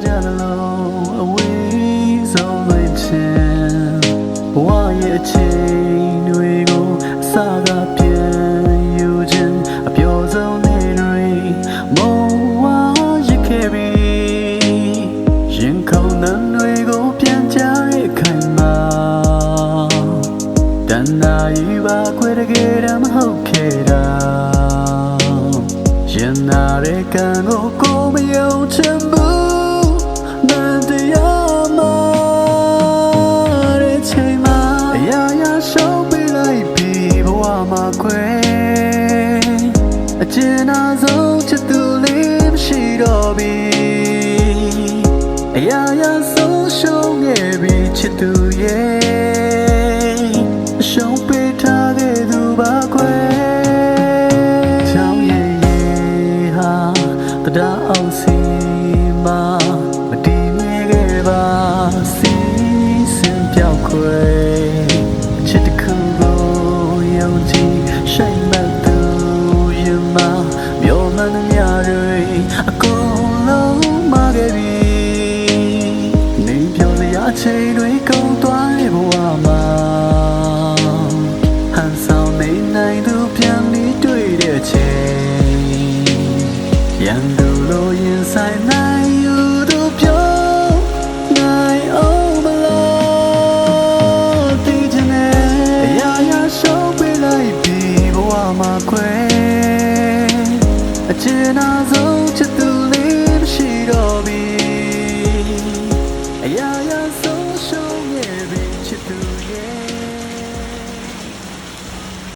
ကြလို့အဝေးဆုံးလွင်ချင်ဘဝရဲ့အချိန်တွေကိုအစကပြန်ယူခြင်းအပျော်ဆုံးနေ့တွေမုံဝါရခဲ့ပြီရင်ခုန်နှံတွေကိုပြန်ကြရဲ့ခိုင်မာတန်နာရီပါခွဲတကယ်တမ်းမဟုတ်ခဲ့တာရင်နာတဲ့ကံကိုမယုံချင်ဘူးနန်တရားမှာတဲ့ချိန်မှာအရာရာရှောင်ပေးလိုက်ပြီးဘဝမှာခွဲအကျဉ်းနာဆုံးချစ်သူလေးမရှိတော့ပြီအရာရာဆုံးရှုံးခဲ့ပြီချစ်သူရဲ့ရှုံးပေးထားခဲ့သူပါခွဲတရားအောင်စီမှာမတည်မြဲခဲ့ပါစီစဉ်ပြောက်ခွဲချစ်တခုကိုယုံကြည်ရှိတ်မှတ်သူရမမျောမှန်မြတွေအကုန်လုံးမခဲ့ပြီနေပြောစရာချိန်တွေကုန်သွားတဲ့ဘဝမှာဟန်ဆောင်နေနိုင်သူပြန်ပြီးတွေ့တဲ့ချိန်ရန်သူလိုရင်ဆိုင်နိုင်ယူသူပြောနိုင်အောင်မလားတည်ချင်တဲ့အရာရာရှောင်ပေးလိုက်ပြီးဘဝမှာခွဲအကျဉ်းနာဆုံးချစ်သူ